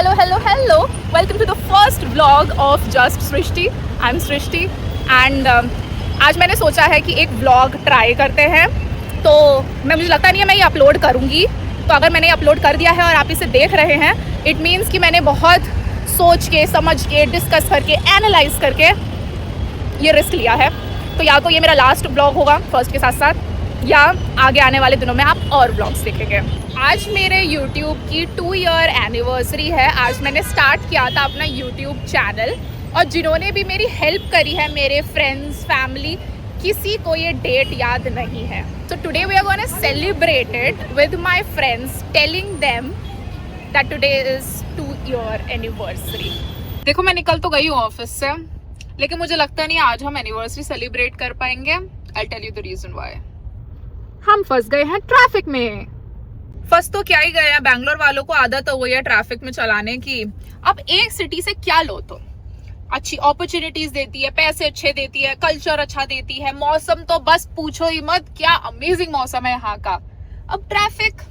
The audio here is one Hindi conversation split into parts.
hello. Welcome to the first vlog of Just Srishti. I'm Srishti and आज मैंने सोचा है कि एक vlog ट्राई करते हैं. तो मुझे लगता नहीं है मैं ये अपलोड करूँगी. तो अगर मैंने अपलोड कर दिया है और आप इसे देख रहे हैं, इट मीन्स कि मैंने बहुत सोच के, समझ के, डिस्कस करके, एनालाइज करके ये रिस्क लिया है. तो या तो ये मेरा लास्ट ब्लॉग होगा फर्स्ट के साथ साथ, या आगे आने वाले दिनों में आप और ब्लॉग्स देखेंगे. आज मेरे YouTube की 2 ईयर एनिवर्सरी है. आज मैंने स्टार्ट किया था अपना YouTube चैनल, और जिन्होंने भी मेरी हेल्प करी है, मेरे फ्रेंड्स, फैमिली, किसी को ये डेट याद नहीं है. तो today we are gonna celebrate it with my friends, telling them that today is 2 year anniversary. देखो मैं निकल तो गई हूँ ऑफिस से, लेकिन मुझे लगता नहीं आज हम एनिवर्सरी सेलिब्रेट कर पाएंगे. I tell you the reason why. हम फंस गए हैं ट्रैफिक में. फंस तो क्या ही गए हैं, बैंगलोर वालों को आदत हो गई है ट्रैफिक में चलाने की. अब एक सिटी से क्या लो, तो अच्छी अपॉर्चुनिटीज देती है, पैसे अच्छे देती है, कल्चर अच्छा देती है, मौसम तो बस पूछो ही मत, क्या अमेजिंग मौसम है यहाँ का. अब ट्रैफिक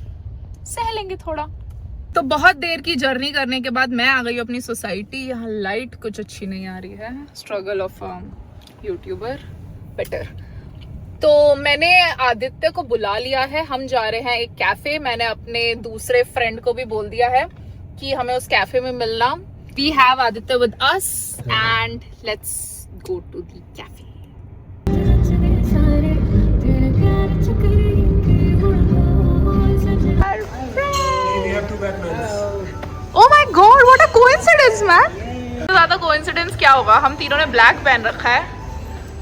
सह लेंगे थोड़ा. तो बहुत देर की जर्नी करने के बाद मैं आ गई अपनी सोसाइटी. यहाँ लाइट कुछ अच्छी नहीं आ रही है. Struggle of YouTuber better. तो मैंने आदित्य को बुला लिया है. हम जा रहे हैं एक कैफे. मैंने अपने दूसरे फ्रेंड को भी बोल दिया है कि हमें उस कैफे में मिलना. We have Aditya with us and let's go to the cafe. Oh my God, what a coincidence, man! तो ज़्यादा कोइंसिडेंस क्या होगा, हम तीनों ने ब्लैक पहन रखा है,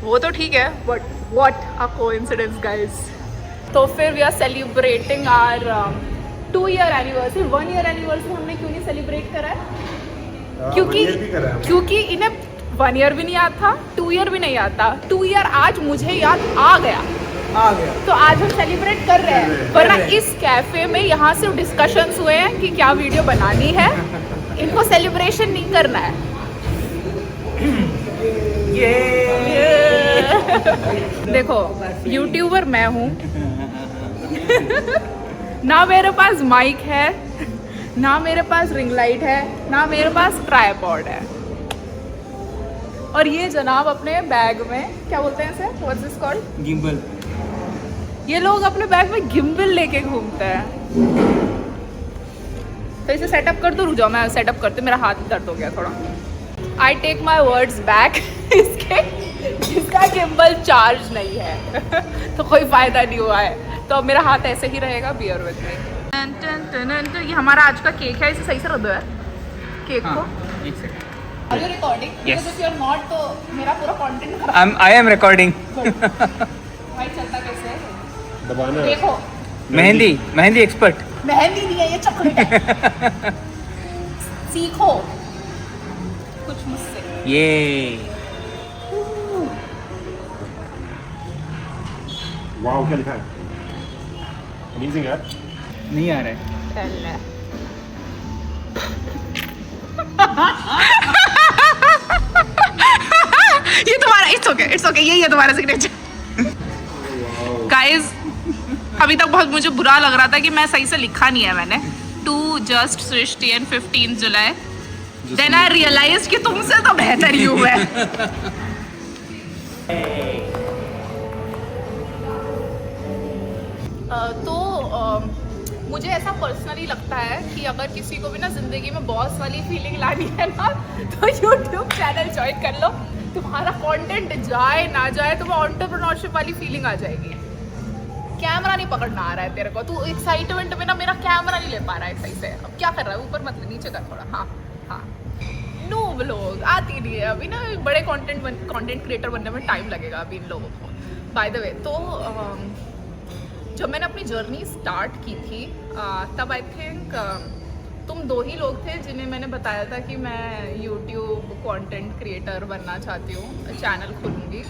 वो तो ठीक है, but what a coincidence, guys. तो फिर we are celebrating our 2 year anniversary. 1 year anniversary हमने क्यों नहीं सेलिब्रेट करा है? क्योंकि इन्हें 1 year भी नहीं याद था, 2 year भी नहीं याद था. 2 year आज मुझे याद आ गया. तो आज हम सेलिब्रेट कर रहे हैं. वरना इस कैफे में यहाँ से डिस्कशंस हुए हैं कि क्या वीडियो बनानी है. इनको सेलिब्रेशन नहीं करना है. देखो यूट्यूबर मैं हूँ. ना मेरे पास माइक है, ना मेरे पास रिंग लाइट है, ना मेरे पास ट्राइपॉड है. और ये जनाब अपने बैग में क्या बोलते हैं इसे, व्हाट्स दिस कॉल्ड, गिम्बल. ये लोग अपने बैग में गिम्बल लेके घूमते हैं. तो इसे सेटअप कर दो. रुक जाओ, मैं सेटअप करती हूँ, मेरा हाथ दर्द हो गया थोड़ा. I take my words back. इसका गिम्बल चार्ज नहीं है तो कोई फायदा नहीं हुआ है. तो अब मेरा हाथ ऐसे ही रहेगा. Bear with me. ये हमारा आज का केक है. इसे सही से रख दो यार केक को. एक second. Are you recording? Yes. If you are not, तो मेरा पूरा कंटेंट खराब. I am recording. भाई चलता कैसे है दबाना. देखो. मेहंदी एक्सपर्ट. मेहंदी नहीं है ये, चॉकलेट है. सीखो कुछ मुझसे. ये वाओ, क्या लिखा है? अमेजिंग है. नहीं आ रहा है. ये तुम्हारा, इट्स ओके, यही है तुम्हारा सिग्नेचर. गाइस अभी तक बहुत मुझे बुरा लग रहा था कि मैं सही से लिखा नहीं है मैंने. To just Srishti and 15 July. Then I realize कि तुमसे तो बेहतर ही हूँ मैं. मुझे ऐसा पर्सनली लगता है कि अगर किसी को भी ना जिंदगी में बॉस वाली फीलिंग लानी है ना, तो यूट्यूब चैनल ज्वाइन कर लो. तुम्हारा कंटेंट जाए ना जाए, तुम्हें एंटरप्रेन्योरशिप वाली फीलिंग आ जाएगी. कैमरा नहीं पकड़ना आ रहा है तेरे को, तू एक्साइटमेंट में ना मेरा कैमरा नहीं ले पा रहा है सही से. अब क्या कर रहा है, ऊपर मत नीचे कर थोड़ा. हाँ नो व्लॉग आती नहीं है अभी ना. बड़े कंटेंट क्रिएटर बनने में टाइम लगेगा अभी इन लोगों को. बाय द वे, तो जब मैंने अपनी जर्नी स्टार्ट की थी तब आई थिंक तुम 2 ही लोग थे जिन्हें मैंने बताया था कि मैं यूट्यूब कंटेंट क्रिएटर बनना चाहती हूँ, चैनल खोलूँगी.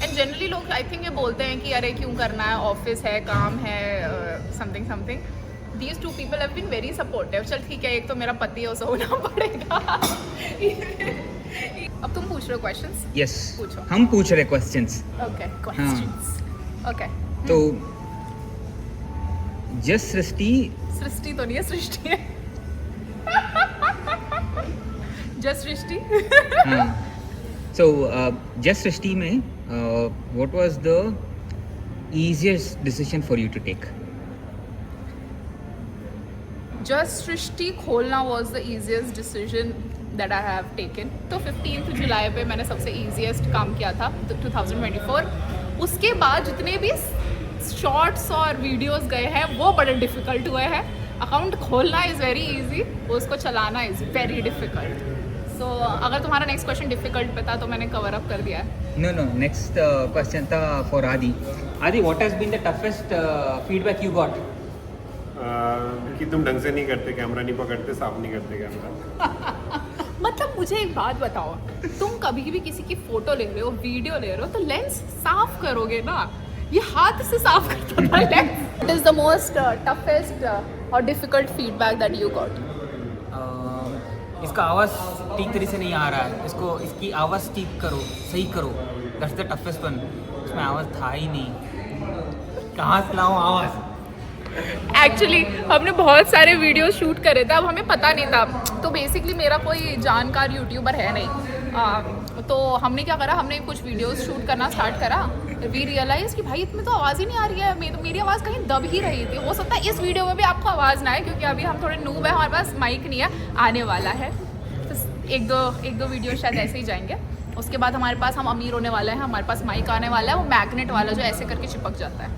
एंड जनरली लोग आई थिंक ये बोलते हैं कि अरे क्यों करना है, ऑफिस है, काम है, something. These 2 people have been very supportive. चल ठीक है, एक तो मेरा पति है, उसे होना पड़ेगा. अब तुम पूछ रहे हो क्वेश्चंस. यस, पूछो. हम पूछ रहे क्वेश्चंस. Okay, questions. ओके. तो जस्ट सृष्टि सृष्टि तो नहीं है, सृष्टि है. जस्ट सृष्टि हाँ. So just Srishti में what was the easiest decision for you to take? Just Srishti खोलना was the easiest decision that I have taken. तो 15 जुलाई पे मैंने सबसे ईजिएस्ट काम किया था 2024. उसके बाद जितने भी शॉर्ट्स और वीडियोस गए हैं वो बड़े डिफ़िकल्ट हुए हैं. अकाउंट खोलना इज़ वेरी इजी, उसको चलाना इज़ वेरी डिफ़िकल्ट. सो अगर तुम्हारा नेक्स्ट क्वेश्चन डिफ़िकल्ट पे था तो मैंने कवर अप कर दिया है. No. Next question था for Adi. Adi, what has been the toughest feedback you got? कि तुम ढंग से नहीं करते, कैमरा नहीं पकड़ते, साफ नहीं करते कैमरा. मतलब मुझे एक बात बताओ, तुम कभी भी किसी की फोटो ले रहे हो, वीडियो ले रहे हो, तो लेंस साफ करोगे ना. ये हाथ से साफ करता था lens. What is the most toughest or difficult feedback that you got? इसका आवाज़ ठीक तरीके से नहीं आ रहा है, इसकी आवाज़ ठीक करो, सही करो. That's the toughest one. उसमें आवाज़ था ही नहीं, कहाँ से लाऊं आवाज़. एक्चुअली हमने बहुत सारे वीडियो शूट करे थे, अब हमें पता नहीं था. तो बेसिकली मेरा कोई जानकार यूट्यूबर है नहीं. तो हमने क्या करा, हमने कुछ वीडियोस शूट करना स्टार्ट करा. वी रियलाइज कि भाई इसमें तो आवाज़ ही नहीं आ रही है. मेरी आवाज़ कहीं दब ही रही थी. हो सकता है इस वीडियो में भी आपको आवाज़ ना आए क्योंकि अभी हम थोड़े नूब है, हमारे पास माइक नहीं है. आने वाला है तो एक दो वीडियो शायद ऐसे ही जाएंगे. उसके बाद हमारे पास, हम अमीर होने वाले हैं, हमारे पास माइक आने वाला है, वो मैग्नेट वाला जो ऐसे करके चिपक जाता है.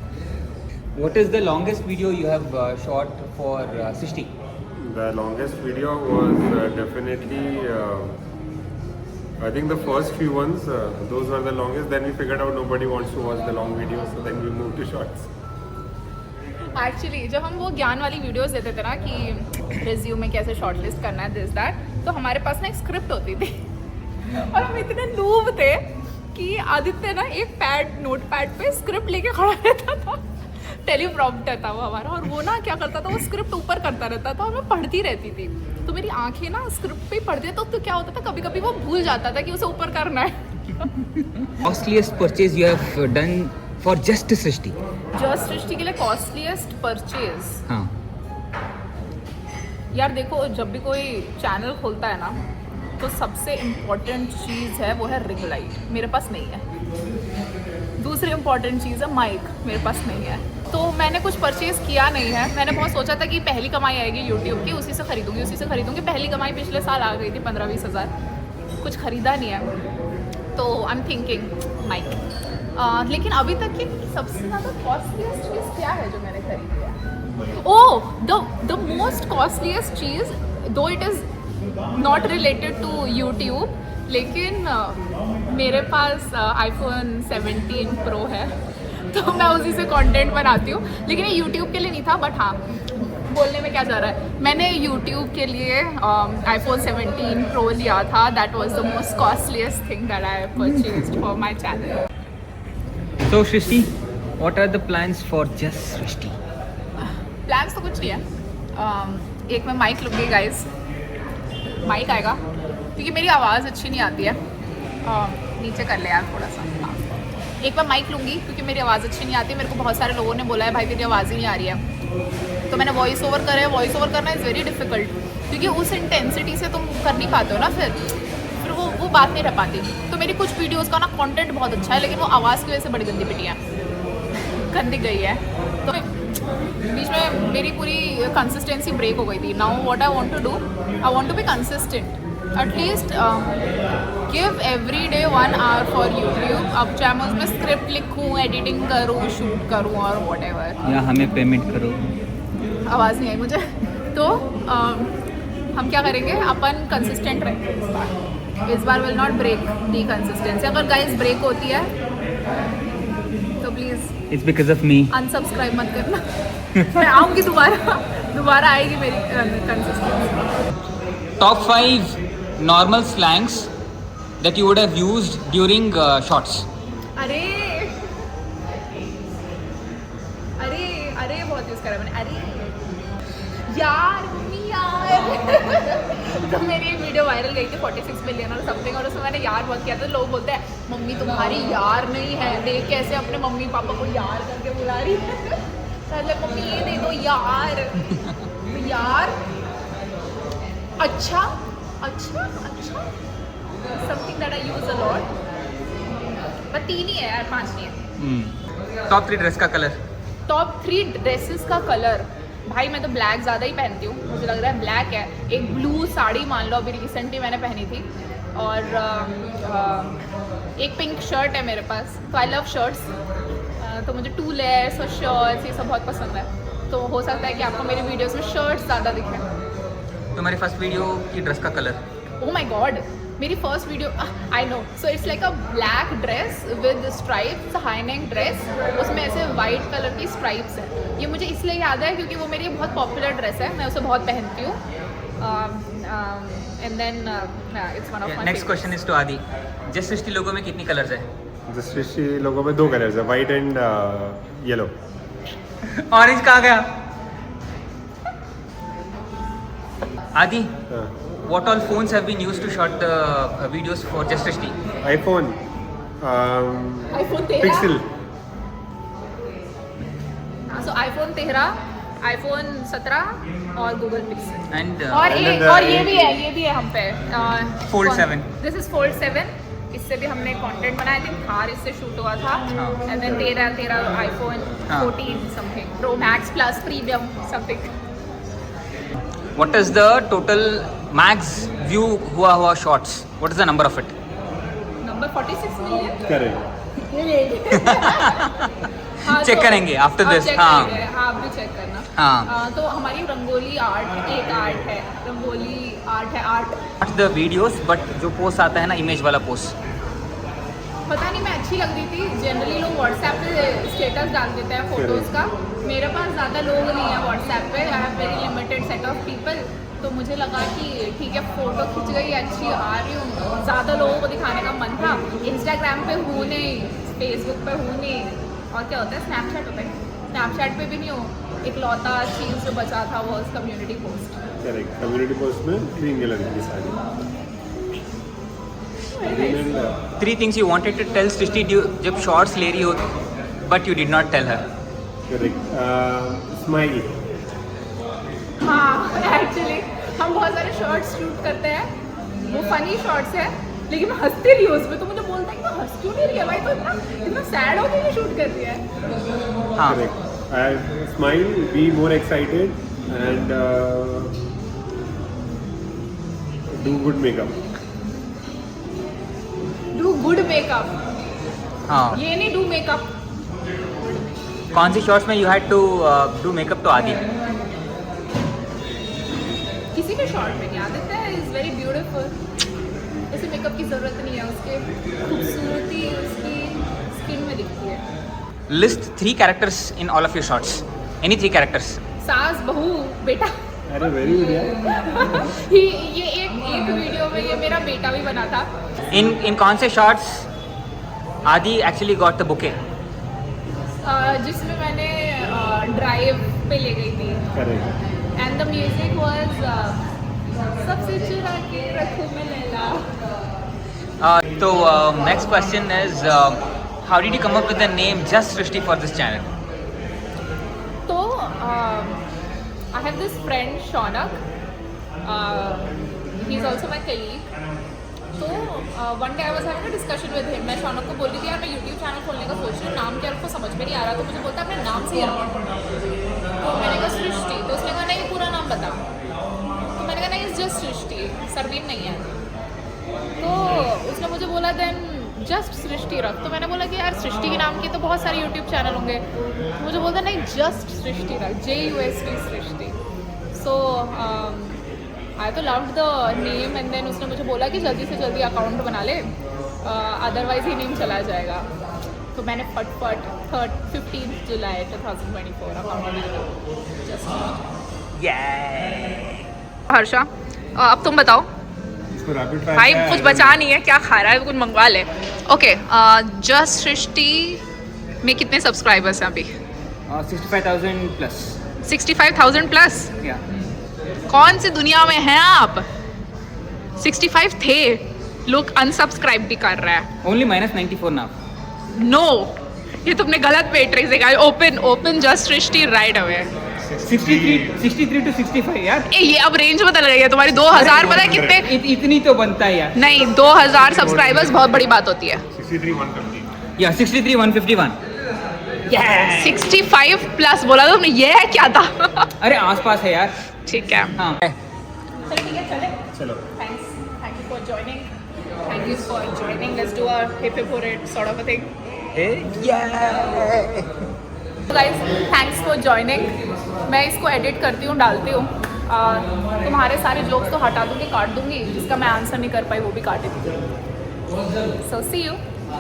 What is the longest video you have shot for Srishti? The longest video was definitely, I think the first few ones, those were the longest. Then we figured out nobody wants to watch the long videos, so then we moved to shorts. Actually जब हम वो ज्ञान वाली वीडियोस देते थे ना कि रिज्यूमे कैसे शॉर्टलिस्ट करना है, दिस दैट, तो हमारे पास ना एक स्क्रिप्ट होती थी. और हम इतने नूब थे कि आदित्य ना एक नोट पैड पे स्क्रिप्ट लेके खड़ा रहता था. टेलीप्रॉम्प्टर था वो हमारा, और वो ना क्या करता था, वो स्क्रिप्ट ऊपर करता रहता था और मैं पढ़ती रहती थी. तो मेरी आंखें ना स्क्रिप्ट पे ही पढ़ती थी. तो क्या होता था, कभी कभी वो भूल जाता था कि उसे ऊपर करना है. Costliest purchase you have done for just Srishti? Just Srishti के लिए कॉस्टलीस्ट परचेज. हाँ. यार देखो, जब भी कोई चैनल खोलता है ना तो सबसे इम्पोर्टेंट चीज़ है वो है रिंग लाइट. मेरे पास नहीं है. दूसरी इम्पॉर्टेंट चीज़ है माइक, मेरे पास नहीं है. तो मैंने कुछ परचेज़ किया नहीं है. मैंने बहुत सोचा था कि पहली कमाई आएगी यूट्यूब की, उसी से खरीदूंगी. पहली कमाई पिछले साल आ गई थी 15-20 हज़ार. कुछ ख़रीदा नहीं है. तो आई एम थिंकिंग माइक. लेकिन अभी तक की सबसे ज़्यादा कॉस्टलीस्ट चीज़ क्या है जो मैंने खरीदी है? ओह, द मोस्ट कॉस्टलीस्ट चीज़, though it is not related to YouTube, लेकिन मेरे पास iPhone 17 Pro है, तो मैं उसी से कंटेंट बनाती हूँ. लेकिन ये यूट्यूब के लिए नहीं था, बट हाँ, बोलने में क्या जा रहा है, मैंने यूट्यूब के लिए iPhone 17 Pro लिया था. That was the most costliest thing that I purchased for my channel. So Srishti, what are the plans for just Srishti? Plans तो कुछ नहीं है. एक मैं माइक लूँगी गाइस, माइक आएगा क्योंकि मेरी आवाज़ अच्छी नहीं आती है. नीचे कर ले यार थोड़ा सा. हाँ, एक मैं माइक लूँगी क्योंकि मेरी आवाज़ अच्छी नहीं आती है. मेरे को बहुत सारे लोगों ने बोला है भाई तेरी आवाज़ ही नहीं आ रही है. तो मैंने वॉइस ओवर करा है. वॉइस ओवर करना इज़ वेरी डिफ़िकल्ट क्योंकि उस इंटेंसिटी से तुम कर नहीं पाते हो ना, फिर वो बात नहीं रह पाती. तो मेरी कुछ वीडियोज़ का ना कंटेंट बहुत अच्छा है, लेकिन वो आवाज़ की वजह से बड़ी गंदी पिटी है, गंदी गई है. तो बीच में मेरी पूरी कंसिस्टेंसी ब्रेक हो गई थी. Now what I want to do, I want to be consistent. At least give every day 1 hour for YouTube. अब चाहे मैं उसमें स्क्रिप्ट लिखूँ, एडिटिंग करूँ, शूट करूँ और वॉट एवर. या हमें पेमेंट करो. आवाज़ नहीं आई मुझे. तो हम क्या करेंगे, अपन कंसिस्टेंट रहेंगे इस बार. Will not break the consistency. अगर गाइस ब्रेक होती है तो please It's because of me. Unsubscribe मत करना. मैं आऊँगी दोबारा आएगी मेरी consistency. Top 5 normal slangs that you would have used during shorts. अरे बहुत यूज़ करा मैंने. अरे यार मम्मी यार. तो मेरी एक वीडियो वायरल गई थी 46 मिलियन और समथिंग, और उसमें मैंने यार बहुत किया था. लोग बोलते हैं मम्मी तुम्हारी यार नहीं है, देख कैसे अपने मम्मी पापा को यार करके बुला रही है. पहले मम्मी ये दे दो यार. तो यार अच्छा अच्छा अच्छा, something that I use a lot, but 3 ही है यार, 5 नहीं है। टॉप 3 ड्रेस का कलर। टॉप 3 ड्रेसेस का कलर, भाई मैं तो ब्लैक ज़्यादा ही पहनती हूँ, मुझे लग रहा है ब्लैक है। एक ब्लू साड़ी मान लो, अभी रिसेंटली मैंने पहनी थी, और एक पिंक शर्ट है मेरे पास, तो आई लव शर्ट्स, तो मुझे 2 लेयर्स और शर्ट्स ये सब बहुत पसंद है, तो हो सकता है कि आपको मेरी वीडियोस में शर्ट्स ज़्यादा दिखें। तुम्हारी फर्स्ट वीडियो की ड्रेस का कलर। ओह माय गॉड, मेरी first video, I know, so it's like a black dress with stripes, high neck dress, उसमें ऐसे वाइट कलर की स्ट्राइप्स है। ये मुझे इसलिए याद है क्योंकि वो मेरी बहुत पॉपुलर ड्रेस है, मैं उसे बहुत पहनती हूँ, and then it's one of my. Next question is to Aadi, just Srishti logo में कितनी कलर्स है? जस्ट सृष्टि लोगों में 2 कलर्स है, वाइट एंड येलो। ऑरेंज कहाँ गया? आदि, what all phones have been used to shot videos for Just Srishti? iPhone, iPhone 13, Pixel, so iPhone 13, iPhone 17 और Google Pixel, And और and एक then और the- ये भी है हम पे, Fold 7. दिस इज Fold 7, इससे भी हमने कंटेंट बनाया, आई थिंक थार इससे शूट हुआ था, हाँ। एंड देन 13 iPhone हाँ। 14 something, Pro Max Plus Premium something. what is the total max view हुआ shots? What is the number of it? Number 46 million. Correct. हाँ, Check तो करेंगे after आप this, check हाँ। करेंगे, हाँ आप भी चेक करना। हाँ। तो हमारी रंगोली आर्ट, एक आर्ट है, रंगोली आर्ट है, art Not the videos, but जो पोस्ट आता है ना, इमेज वाला पोस्ट। पता नहीं, मैं अच्छी लग रही थी। जनरली लोग व्हाट्सएप पे स्टेटस डाल देते हैं फोटोज़ का, मेरे पास ज़्यादा लोग नहीं है व्हाट्सएप पे, I have very limited set of people, तो मुझे लगा कि ठीक है फ़ोटो खिंच गई, अच्छी आ रही हूँ, ज़्यादा लोगों को दिखाने का मन था। इंस्टाग्राम पे हूँ नहीं, फेसबुक पे हूँ नहीं, और क्या होता है, स्नैपचैट होता है, स्नैपचैट पे भी नहीं हूँ। एक लौता चीज़ जो बचा था वो community post. Correct, community post में ग्रीन कलर की sari. Green and 3 things you wanted to tell Srishti जब शॉर्ट्स ले रही हो, but you did not tell her. Correct, smile. हाँ, एक्चुअली हम बहुत सारे शॉर्ट्स शूट करते हैं, वो फनी शॉर्ट्स है, लेकिन मैं हंसती रही हूँ उसमें, तो मुझे बोलता है कि मैं हंस क्यों नहीं रही है भाई, तो इतना सैड हो के शूट कर रही है। हाँ। Correct, smile, be more excited and do good makeup. Do good makeup, हाँ। ये नहीं डू मेकअप। कौन सी शॉर्ट्स में you had to do makeup? तो आदि किसी भी शॉर्ट में नहीं, आदित्य इज वेरी ब्यूटीफुल, ऐसे मेकअप की ज़रूरत नहीं है, उसके खूबसूरती उसकी स्किन में दिखती है। List 3 characters in all of your shots. Any 3 characters? सास, बहू, बेटा। अरे वेरी बढ़िया। ये एक वीडियो में ये मेरा बेटा भी बना था। In कौन से shots आदि actually got the bouquet? जिसमें मैंने ड्राइव पे ले गई थी, correct. And the music was सबसे चुरा के रखूं मैं Laila. So next question is how did you come up with the name Just Srishti for this channel? तो I have this friend Shaunak, he is also my colleague. तो one day I was having a discussion with him, मैं शौनक को बोल रही थी यार मैं यूट्यूब चैनल खोलने का सोच रही हूँ, नाम क्या रखो समझ में नहीं आ रहा, तो मुझे बोलता अपने नाम से ही रखो। तो मैंने कहा सृष्टि, तो उसने कहा नहीं पूरा नाम बता, तो मैंने कहा नहीं इट्स जस्ट सृष्टि, सरनेम नहीं है। तो उसने मुझे बोला देन जस्ट सृष्टि रख, तो मैंने बोला कि यार सृष्टि के नाम के तो बहुत सारे यूट्यूब चैनल होंगे, तो मुझे बोलता नहीं जस्ट सृष्टि रख, JUST सृष्टि। सो आई तो loved the name, and then उसने मुझे बोला कि जल्दी से जल्दी अकाउंट बना ले, अदरवाइज ही नेम चला जाएगा। तो मैंने फटफट 15 जुलाई 2024 अकाउंट बनाया जस्ट। हर्षा, अब तुम बताओ इसको रैपिड फायर भाई, कुछ बचा नहीं है, क्या खा रहा है, कुछ मंगवा ले। ओके, जस्ट सृष्टि में कितने सब्सक्राइबर्स हैं अभी? 65,000 plus. 65,000 प्लस। Yeah. कौन सी दुनिया में हैं आप? 65 थे, लोग अनसब्सक्राइब भी कर रहा है। Only -94 now. नो, ये तुमने गलत मेट्रिक्स देखा। Open just Srishti right away. 63 to 65 यार। ये अब रेंज बता रही है तुम्हारी 2000 पता है कितने? इतनी तो बनता है यार। नहीं 2000 सब्सक्राइबर्स बहुत बड़ी बात होती है। 63 150 या 63 151। 65 प्लस बोला तुमने, ये है क्या था? अरे आसपास है यार। ठीक है हाँ चलो ठीक है चले। चलो thank you for joining let's do a hip hip for it sort of a thing. Guys thanks for joining. मैं इसको एडिट करती हूँ, डालती हूँ। तुम्हारे सारे जोक्स तो हटा दूँगी, काट दूँगी, जिसका मैं आंसर नहीं कर पाई वो भी काट दूँगी। सो सी यू।